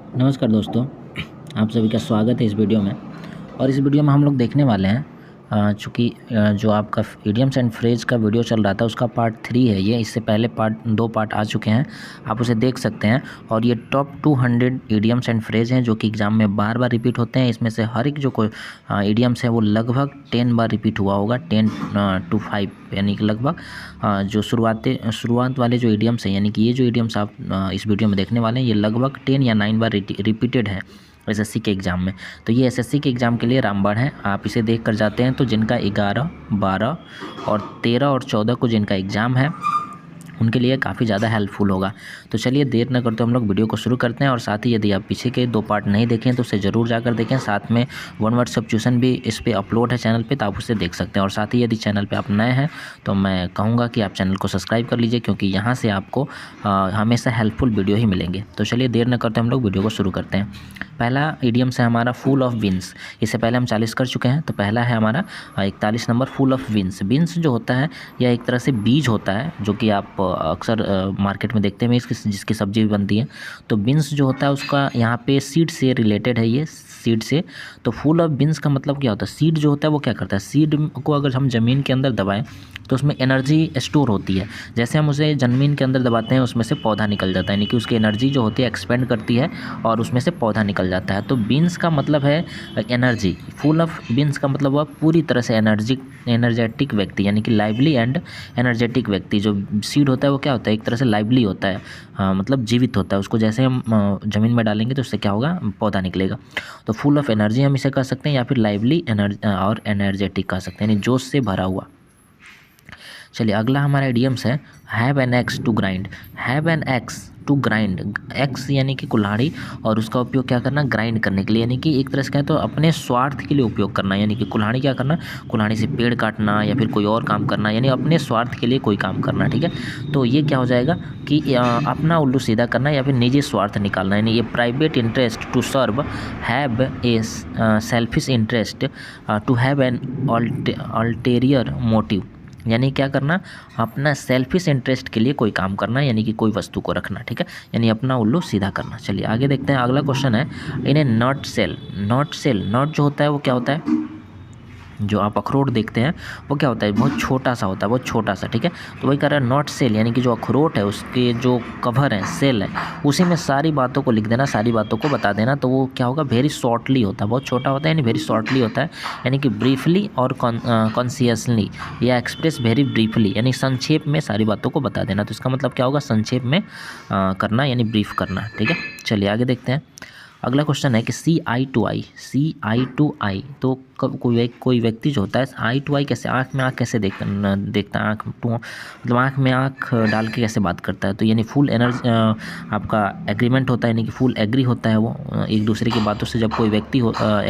नमस्कार दोस्तों, आप सभी का स्वागत है इस वीडियो में। और इस वीडियो में हम लोग देखने वाले हैं चूँकि जो आपका इडियम्स एंड फ्रेज का वीडियो चल रहा था उसका पार्ट 3 है ये। इससे पहले दो पार्ट आ चुके हैं, आप उसे देख सकते हैं। और ये टॉप 200 इडियम्स एंड फ्रेज हैं जो कि एग्ज़ाम में बार बार रिपीट होते हैं। इसमें से हर एक जो कोई इडियम्स है वो लगभग 10 बार रिपीट हुआ होगा, 10 to 5, यानी कि लगभग जो शुरुआत वाले जो इडियम्स हैं, यानी कि ये जो इडियम्स आप इस वीडियो में देखने वाले हैं ये लगभग 10 या 9 बार रिपीटेड है एसएससी के एग्ज़ाम में। तो ये एसएससी के एग्ज़ाम के लिए रामबाण है। आप इसे देख कर जाते हैं तो जिनका 11, 12 और 13 और 14 को जिनका एग्ज़ाम है उनके लिए काफ़ी ज़्यादा हेल्पफुल होगा। तो चलिए देर न करते हम लोग वीडियो को शुरू करते हैं। और साथ ही यदि आप पीछे के 2 पार्ट नहीं देखें तो उसे ज़रूर जाकर देखें। साथ में वन वर्ड सब्स्टिट्यूशन भी इस पे अपलोड है चैनल पे, तो आप उसे देख सकते हैं। और साथ ही यदि चैनल पे आप नए हैं तो मैं कहूँगा कि आप चैनल को सब्सक्राइब कर लीजिए, क्योंकि यहाँ से आपको हमेशा हेल्पफुल वीडियो ही मिलेंगे। तो चलिए देर न करते हम लोग वीडियो को शुरू करते हैं। पहला इडियम्स है हमारा फुल ऑफ बीन्स। इससे पहले हम 40 कर चुके हैं, तो पहला है हमारा 41 number full of beans. Beans जो होता है यह एक तरह से बीज होता है जो कि आप अक्सर मार्केट में देखते हैं जिसकी सब्जी भी बनती है। तो बीन्स जो होता है उसका यहाँ पे सीड से रिलेटेड है, ये सीड से। तो फुल ऑफ बीन्स का मतलब क्या होता है? सीड जो होता है वो क्या करता है, सीड को अगर हम ज़मीन के अंदर दबाएं तो उसमें एनर्जी स्टोर होती है। जैसे हम उसे ज़मीन के अंदर दबाते हैं उसमें से पौधा निकल जाता है, यानी कि उसकी एनर्जी जो होती है एक्सपेंड करती है और उसमें से पौधा निकल जाता है। तो बीन्स का मतलब है एनर्जी। फुल ऑफ बीन्स का मतलब हुआ पूरी तरह से एनर्जेटिक व्यक्ति, यानी कि लाइवली एंड एनर्जेटिक व्यक्ति। जो सीड होता है वो क्या होता है, एक तरह से लाइवली होता है, मतलब जीवित होता है। उसको जैसे हम ज़मीन में डालेंगे तो उससे क्या होगा, पौधा निकलेगा। तो फुल ऑफ एनर्जी हम इसे कह सकते हैं, या फिर लाइवली और एनर्जेटिक कह सकते हैं, यानी जोश से भरा हुआ। चलिए अगला हमारा इडियम्स है have an axe to grind. Have an axe to grind, axe यानी कि कुल्हाड़ी, और उसका उपयोग क्या करना, ग्राइंड करने के लिए, यानी कि एक तरह से कहें तो अपने स्वार्थ के लिए उपयोग करना। यानी कि कुल्हाड़ी क्या करना, कुल्हाड़ी से पेड़ काटना या फिर कोई और काम करना, यानी अपने स्वार्थ के लिए कोई काम करना। ठीक है, तो ये क्या हो जाएगा कि अपना उल्लू सीधा करना या फिर निजी स्वार्थ निकालना, यानी ये private interest to serve, have a selfish interest to have an ulterior motive. यानी क्या करना, अपना सेल्फिश इंटरेस्ट के लिए कोई काम करना, यानी कि कोई वस्तु को रखना। ठीक है, यानी अपना उल्लू सीधा करना। चलिए आगे देखते हैं। अगला क्वेश्चन है इन ए नट सेल। नट सेल, नट जो होता है वो क्या होता है, जो आप अखरोट देखते हैं वो क्या होता है, बहुत छोटा सा होता है, बहुत छोटा सा। ठीक है, तो वही कह रहा है नॉट सेल, यानी कि जो अखरोट है उसके जो कवर है, सेल है, उसी में सारी बातों को लिख देना, सारी बातों को बता देना। तो वो क्या होगा, वेरी शॉर्टली होता है, बहुत छोटा होता है, यानी वेरी शॉर्टली होता है, यानी कि ब्रीफली और कॉन्सियसली या एक्सप्रेस वेरी ब्रीफली, यानी संक्षेप में सारी बातों को बता देना। तो इसका मतलब क्या होगा, संक्षेप में करना, यानी ब्रीफ करना। ठीक है, चलिए आगे देखते हैं। अगला क्वेश्चन है कि सी आई टू आई। तो कोई व्यक्ति जो होता है आई टू आई कैसे, आँख में आँख कैसे देखता है, आँख टू मतलब आँख में आँख डाल के कैसे बात करता है। तो यानी फुल एनर्जी आपका एग्रीमेंट होता है, यानी कि फुल एग्री होता है वो एक दूसरे की बातों से। जब कोई व्यक्ति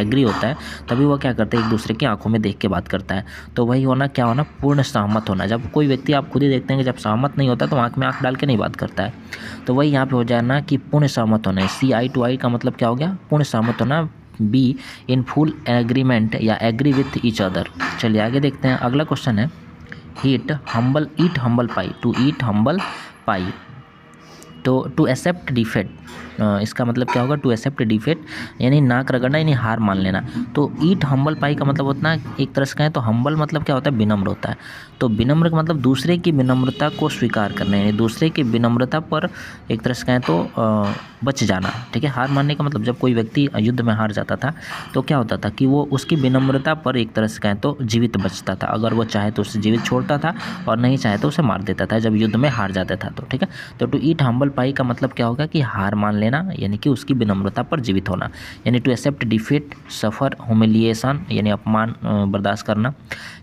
एग्री होता है तभी वो क्या करता है, एक दूसरे की आंखों में देख के बात करता है। तो वही होना, क्या होना, पूर्ण सहमत होना। जब कोई व्यक्ति, आप खुद ही देखते हैं कि जब सहमत नहीं होता तो आँख में आँख डाल के नहीं बात करता है। तो वही यहाँ पे हो जाए ना कि पूर्ण सहमत होना है। सी आई टू आई का मतलब क्या हो गया, पूर्ण सहमत होना। बी इन फुल एग्रीमेंट या एग्री विथ ईच अदर। चलिए आगे देखते हैं। अगला क्वेश्चन है eat humble pie. To eat humble pie, तो टू एक्सेप्ट डिफेक्ट, इसका मतलब क्या होगा, टू एक्सेप्ट डिफेक्ट यानी नाक रगड़ना, यानी हार मान लेना। तो ईट हम्बल पाई का मतलब होता है, एक तरह से कहें तो हम्बल मतलब क्या होता है, विनम्र होता है। तो विनम्र का मतलब दूसरे की विनम्रता को स्वीकार करना, यानी दूसरे की विनम्रता पर एक तरह से कहें तो बच जाना। ठीक है, हार मानने का मतलब जब कोई व्यक्ति युद्ध में हार जाता था तो क्या होता था कि वो उसकी विनम्रता पर एक तरह से कहें तो जीवित बचता था। अगर वो चाहे तो उसे जीवित छोड़ता था और नहीं चाहे तो उसे मार देता था जब युद्ध में हार जाता था। तो ठीक है, तो टू ईट हम्बल पाई का मतलब क्या होगा कि हार मान लेना, यानी कि उसकी विनम्रता पर जीवित होना। यानी to accept defeat, suffer humiliation, यानी अपमान बर्दाश्त करना,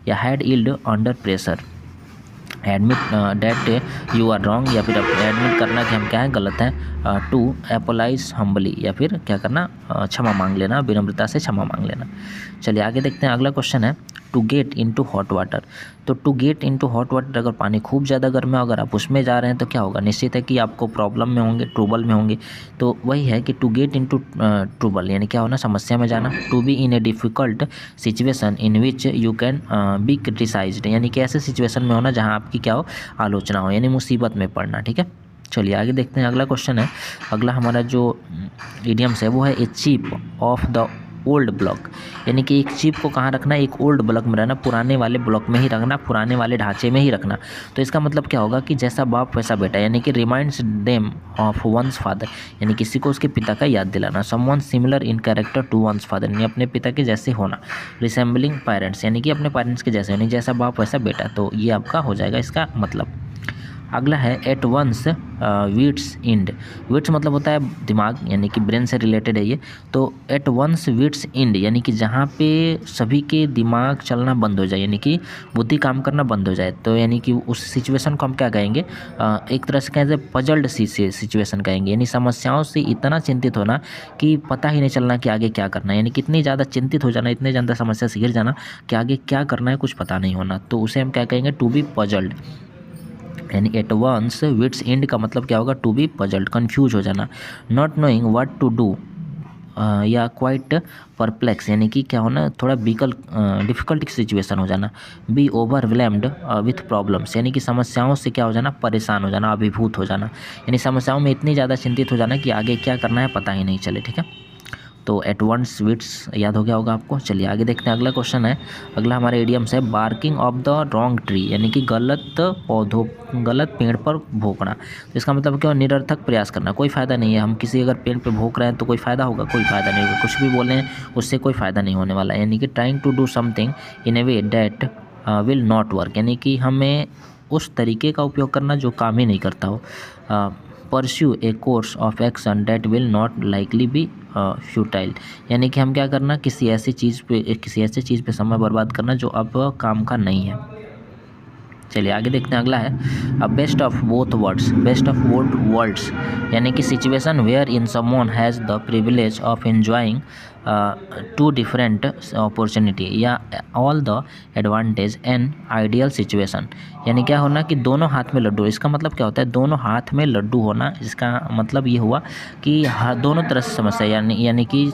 या had yield under pressure, admit that you are wrong, या फिर एडमिट करना कि हम क्या है, गलत है। टू एपोलाइज हम्बली, या फिर क्या करना, क्षमा मांग लेना, विनम्रता से क्षमा मांग लेना। चलिए आगे देखते हैं। अगला क्वेश्चन है to get into hot water. तो to get into hot water, अगर पानी खूब ज़्यादा गर्म है, अगर आप उसमें जा रहे हैं तो क्या होगा, निश्चित है कि आपको प्रॉब्लम में होंगे, ट्रबल में होंगे। तो वही है कि टू गेट इनटू ट्रबल, यानी क्या होना, समस्या में जाना। To be in a difficult situation in which you can be criticised, यानी कि ऐसे सिचुएशन में होना जहाँ आपकी क्या हो, आलोचना हो, यानी मुसीबत में पड़ना। ठीक है, चलिए आगे देखते हैं, अगला क्वेश्चन है। अगला हमारा जो इडियम्स है वो है a chip off the old block, यानी कि एक चिप को कहाँ रखना, एक ओल्ड ब्लॉक में रहना, पुराने वाले ब्लॉक में ही रखना, पुराने वाले ढांचे में ही रखना। तो इसका मतलब क्या होगा कि जैसा बाप वैसा बेटा, यानी कि reminds them of one's father, यानी किसी को उसके पिता का याद दिलाना। Someone similar in character to one's father, यानी अपने पिता के जैसे होना। रिसेंबलिंग पेरेंट्स, यानी कि अपने पेरेंट्स के जैसे, यानी जैसा बाप वैसा बेटा। तो ये आपका हो जाएगा इसका मतलब। अगला है at one's wits end. Wits मतलब होता है दिमाग, यानी कि ब्रेन से रिलेटेड है ये। तो एट वंस विट्स इंड, यानी कि जहाँ पे सभी के दिमाग चलना बंद हो जाए, यानी कि बुद्धि काम करना बंद हो जाए। तो यानी कि उस सिचुएशन को हम क्या कहेंगे, एक तरह से कहेंगे पजल्ड सी सिचुएशन कहेंगे, यानी समस्याओं से इतना चिंतित होना कि पता ही नहीं चलना कि आगे क्या करना है, यानी कितनी ज़्यादा चिंतित हो जाना, इतने ज़्यादा समस्या से घिर जाना कि आगे क्या करना है कुछ पता नहीं होना। तो उसे हम क्या कहेंगे, टू बी पजल्ड। यानी एट वंस विट्स एंड का मतलब क्या होगा, टू बी पजल्ड, कन्फ्यूज हो जाना। Not knowing what to do या क्वाइट परप्लेक्स, यानी कि क्या होना, थोड़ा डिफ़िकल्ट सिचुएशन हो जाना। बी ओवरवेलम्ड विथ प्रॉब्लम्स, यानी कि समस्याओं से क्या हो जाना, परेशान हो जाना, अभिभूत हो जाना, यानी समस्याओं में इतनी ज़्यादा चिंतित हो जाना कि आगे क्या करना है पता ही नहीं चले। ठीक है, तो एट वंस विट्स याद हो गया होगा आपको। चलिए आगे देखते हैं, अगला क्वेश्चन है। अगला हमारे इडियम्स है barking of the wrong tree, यानी कि गलत पेड़ पर भौंकना। तो इसका मतलब क्या, निरर्थक प्रयास करना, कोई फ़ायदा नहीं है। हम किसी अगर पेड़ पे भौंक रहे हैं तो कोई फ़ायदा होगा, कोई फ़ायदा नहीं होगा, कुछ भी बोल रहे हैं उससे कोई फ़ायदा नहीं होने वाला। यानी कि trying to do something in a way that will not work, यानी कि हमें उस तरीके का उपयोग करना जो काम ही नहीं करता हो। Pursue A course of action that will not likely B futile, यानी कि हम क्या करना, किसी ऐसी चीज़ पे समय बर्बाद करना जो अब काम का नहीं है। चलिए आगे देखते हैं, अगला है बेस्ट ऑफ बोथ वर्ल्ड्स, यानी कि situation where in someone has the privilege of enjoying two different opportunity या all the advantage and ideal situation, यानी क्या होना कि दोनों हाथ में लड्डू। इसका मतलब क्या होता है, दोनों हाथ में लड्डू होना। इसका मतलब ये हुआ कि दोनों तरह से समस्या, यानी कि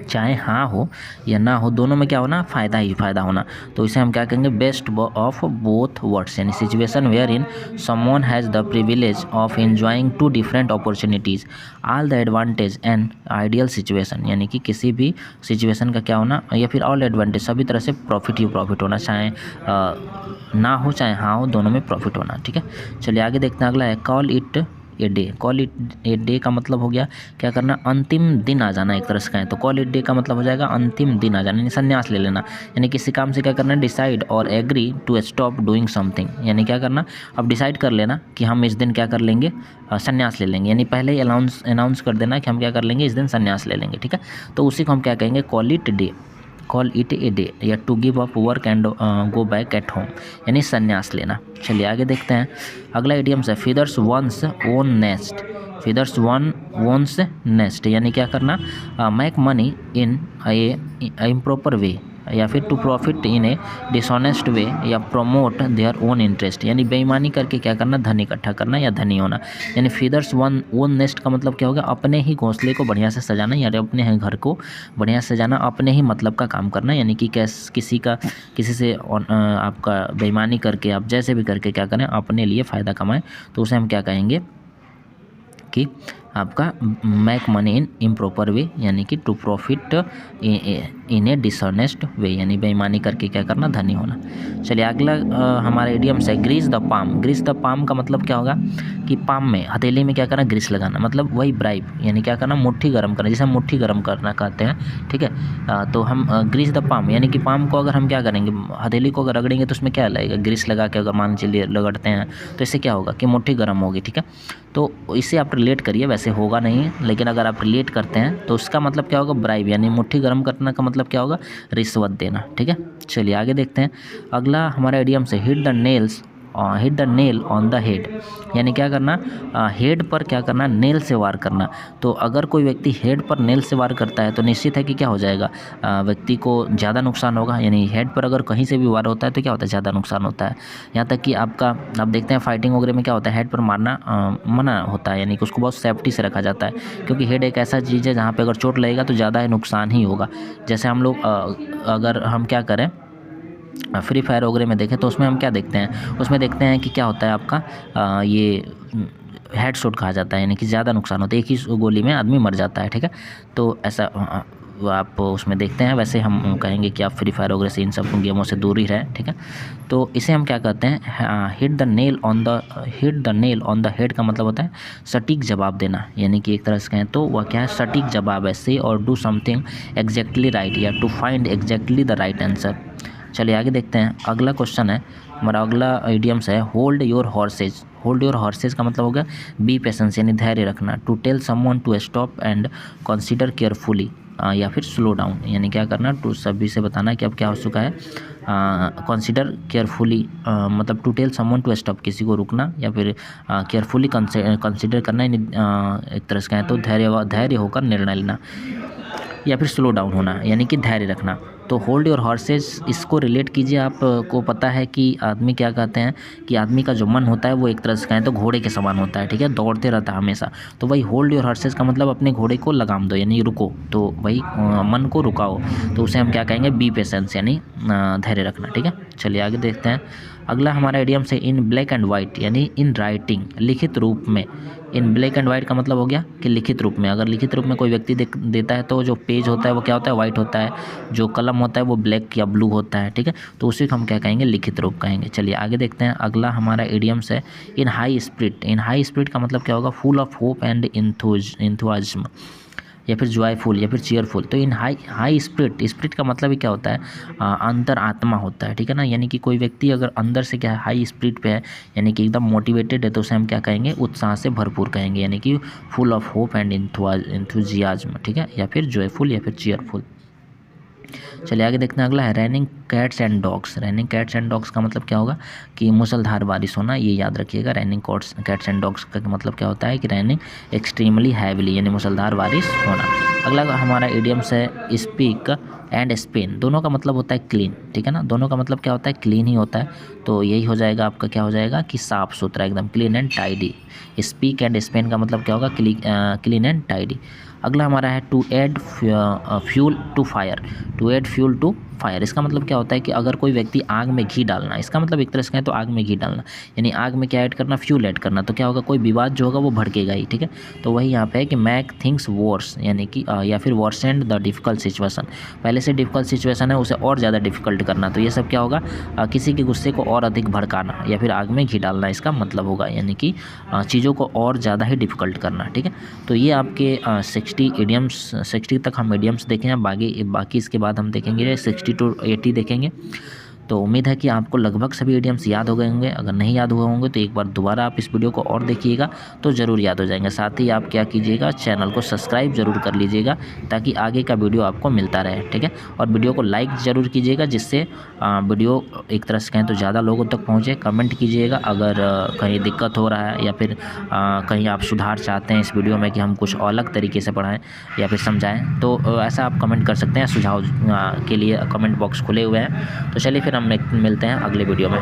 चाहे हाँ हो या ना हो, दोनों में क्या होना, फ़ायदा ही फ़ायदा होना। तो इसे हम क्या कहेंगे, बेस्ट ऑफ बोथ वर्ल्ड्स, यानी situation where in someone has the privilege of enjoying two different opportunities all the advantage and ideal situation, यानी कि किसी भी सिचुएशन का क्या होना, या फिर ऑल एडवांटेज, सभी तरह से प्रॉफिट ही प्रॉफिट होना, चाहे ना हो चाहे हाँ हो, दोनों में प्रॉफिट होना। ठीक है, चलिए आगे देखते हैं, अगला है call it a day. Call it a day का मतलब हो गया क्या करना, अंतिम दिन आ जाना, एक तरह से कहें तो कॉल इट डे का मतलब हो जाएगा अंतिम दिन आ जाना, यानी संन्यास ले लेना। यानी किसी काम से क्या करना, डिसाइड और agree to stop doing something, यानी क्या करना, अब डिसाइड कर लेना कि हम इस दिन क्या कर लेंगे, संन्यास ले लेंगे, यानी पहले ही अनाउंस कर देना कि हम क्या कर लेंगे, इस दिन संन्यास ले लेंगे। ठीक है, तो उसी को हम क्या कहेंगे, कॉल इट ए डे या to give up work and go back at home, यानी संन्यास लेना। चलिए आगे देखते हैं, अगला इडियम्स है feathers one's own nest. Feathers one's nest, यानी क्या करना, make money in a improper way या फिर to profit in a dishonest way या प्रोमोट देयर ओन इंटरेस्ट, यानी बेईमानी करके क्या करना, धन इकट्ठा करना या धनी होना। यानी फीदर्स ओन नेस्ट का मतलब क्या होगा, अपने ही घोंसले को बढ़िया से सजाना, यानी अपने ही घर को बढ़िया से सजाना, अपने ही मतलब का काम करना, यानी कि किसी से आपका बेईमानी करके आप जैसे भी करके क्या करें, अपने लिए फ़ायदा कमाएं। तो उसे हम क्या कहेंगे कि आपका make money in improper way, यानी कि to profit in a dishonest way, यानी बेईमानी करके क्या करना, धनी होना। चलिए अगला हमारा इडियम्स है grease the palm. Grease the palm का मतलब क्या होगा कि पाम में, हथेली में क्या करना, ग्रीस लगाना, मतलब वही ब्राइब, यानी क्या करना, मुट्ठी गर्म करना, जिसे हम मुट्ठी गर्म करना कहते हैं। ठीक है, तो हम ग्रीस द पाम, यानी कि पाम को अगर हम क्या करेंगे, हथेली को अगर रगड़ेंगे तो उसमें क्या लगेगा, ग्रीस लगा के अगर मान चलिए रगड़ते हैं तो इससे क्या होगा कि मुट्ठी गर्म होगी। ठीक है, तो इसे आप रिलेट करिए, वैसे होगा नहीं लेकिन अगर आप रिलेट करते हैं तो उसका मतलब क्या होगा, ब्राइब, यानी मुट्ठी गर्म करना का मतलब क्या होगा, रिश्वत देना। ठीक है, चलिए आगे देखते हैं, अगला हमारा इडियम से hit the nail on the head, यानी क्या करना, हेड पर क्या करना, नेल से वार करना। तो अगर कोई व्यक्ति हेड पर नेल से वार करता है तो निश्चित है कि क्या हो जाएगा, व्यक्ति को ज़्यादा नुकसान होगा। यानी हेड पर अगर कहीं से भी वार होता है तो क्या होता है, ज़्यादा नुकसान होता है। यहाँ तक कि आप देखते हैं फाइटिंग वगैरह में क्या होता है, हेड पर मारना मना होता है, यानी कि उसको बहुत सेफ्टी से रखा जाता है, क्योंकि हेड एक ऐसा चीज़ है जहाँ पर अगर चोट लगेगा तो ज़्यादा नुकसान ही होगा। जैसे हम लोग अगर हम क्या करें, फ्री फायर वगैरह में देखें तो उसमें हम क्या देखते हैं, उसमें देखते हैं कि क्या होता है आपका ये हेडशॉट कहा जाता है, यानी कि ज़्यादा नुकसान होता है, एक ही गोली में आदमी मर जाता है, ठीक है। तो ऐसा वो आप उसमें देखते हैं। वैसे हम कहेंगे कि आप फ्री फायर वगैरह से इन सब गेमों से दूर ही रहें, ठीक है। तो इसे हम क्या कहते हैं, hit the nail on the head का मतलब होता है सटीक जवाब देना, यानी कि एक तरह से कहें तो वह क्या है, सटीक जवाब है। Say or do something exactly right, या to find exactly the right answer. चलिए आगे देखते हैं। अगला क्वेश्चन है हमारा, अगला इडियम्स है hold your horses. Hold your horses का मतलब हो गया बी पेशेंस, यानी धैर्य रखना। To tell someone to stop and consider carefully, या फिर स्लो डाउन, यानी क्या करना, टू सभी से बताना कि अब क्या हो चुका है, कंसीडर केयरफुली, मतलब to tell someone to stop, किसी को रुकना, या फिर केयरफुली कंसीडर करना, यानी एक तरह से कहें तो धैर्य होकर निर्णय लेना, या फिर स्लो डाउन होना, यानी कि धैर्य रखना। तो होल्ड योर हॉर्सेज, इसको रिलेट कीजिए। आपको पता है कि आदमी क्या कहते हैं कि आदमी का जो मन होता है वो एक तरह से कहें तो घोड़े के समान होता है, ठीक है, दौड़ते रहता है हमेशा। तो वही होल्ड योर हॉर्सेज का मतलब अपने घोड़े को लगाम दो, यानी रुको, तो वही मन को रुकाओ, तो उसे हम क्या कहेंगे, बी पेशेंस, यानी धैर्य रखना, ठीक है। चलिए आगे देखते हैं। अगला हमारा इडियम से इन ब्लैक एंड वाइट, यानी इन राइटिंग, लिखित रूप में। इन ब्लैक एंड वाइट का मतलब हो गया कि लिखित रूप में। अगर लिखित रूप में कोई व्यक्ति देता है तो जो पेज होता है वो क्या होता है, वाइट होता है, जो कलम होता है वो ब्लैक या ब्लू होता है, ठीक है। तो उसी को हम क्या कहेंगे, लिखित रूप कहेंगे। चलिए आगे देखते हैं। अगला हमारा इडियम्स है इन हाई स्पिरिट। इन हाई स्पिरिट का मतलब क्या होगा, फुल ऑफ होप एंड इंथुजिज्म, या फिर जॉयफुल, या फिर चीयरफुल। तो इन हाई स्पिरिट का मतलब ही क्या होता है, अंतर आत्मा होता है, ठीक है ना। यानी कि कोई व्यक्ति अगर अंदर से क्या है, हाई स्पिरिट पे है, यानी कि एकदम मोटिवेटेड है, तो उसे हम क्या कहेंगे, उत्साह से भरपूर कहेंगे, यानी कि full of hope and enthusiasm, ठीक है, या फिर जॉयफुल, या फिर चीयरफुल। चलिए आगे देखते हैं। अगला है raining cats and dogs. Raining cats and dogs का मतलब क्या होगा कि मूसलाधार बारिश होना, ये याद रखिएगा। रैनिंग कैट्स एंड डॉग्स का मतलब क्या होता है कि रैनिंग एक्सट्रीमली हैविली, यानी मूसलाधार बारिश होना। अगला हमारा इडियम्स है स्पीक एंड स्पेन। दोनों का मतलब होता है क्लीन, ठीक है ना, दोनों का मतलब क्या होता है, क्लीन ही होता है। तो यही हो जाएगा आपका, क्या हो जाएगा कि साफ़ सुथरा, एकदम clean and tidy. Speak and Spain का मतलब क्या होगा, क्लीन एंड टाइडी। अगला हमारा है to add fuel to fire. To add fuel to fire, इसका मतलब क्या होता है कि अगर कोई व्यक्ति आग में घी डालना, इसका मतलब एक तरह से कहें तो आग में घी डालना, यानी आग में क्या ऐड करना, फ्यूल ऐड करना। तो क्या होगा, कोई विवाद जो होगा वो भड़केगा ही, ठीक है। तो वही यहाँ पे है कि मेक थिंग्स वर्स, यानी कि या फिर वर्सेंड द डिफ़िकल्ट सिचुएशन। पहले से डिफ़िकल्ट सिचुएशन है उसे और ज़्यादा डिफ़िकल्ट करना। तो ये सब क्या होगा, किसी के गुस्से को और अधिक भड़काना, या फिर आग में घी डालना, इसका मतलब होगा, यानी कि चीज़ों को और ज़्यादा ही डिफ़िकल्ट करना, ठीक है। तो ये आपके 60 तक हम इडियम्स देखें हैं। बाकी इसके बाद हम देखेंगे 60 to 80 देखेंगे। तो उम्मीद है कि आपको लगभग सभी इडियम्स याद हो गए होंगे। अगर नहीं याद हुए होंगे तो एक बार दोबारा आप इस वीडियो को और देखिएगा तो ज़रूर याद हो जाएंगे। साथ ही आप क्या कीजिएगा, चैनल को सब्सक्राइब ज़रूर कर लीजिएगा ताकि आगे का वीडियो आपको मिलता रहे, ठीक है। और वीडियो को लाइक ज़रूर कीजिएगा, जिससे वीडियो एक तरह से कहें तो ज़्यादा लोगों तक पहुँचे। कमेंट कीजिएगा अगर कहीं दिक्कत हो रहा है, या फिर कहीं आप सुधार चाहते हैं इस वीडियो में कि हम कुछ अलग तरीके से पढ़ाएँ या फिर समझाएँ, तो ऐसा आप कमेंट कर सकते हैं। सुझाव के लिए कमेंट बॉक्स खुले हुए हैं। तो चलिए फिर हम मिलते हैं अगले वीडियो में।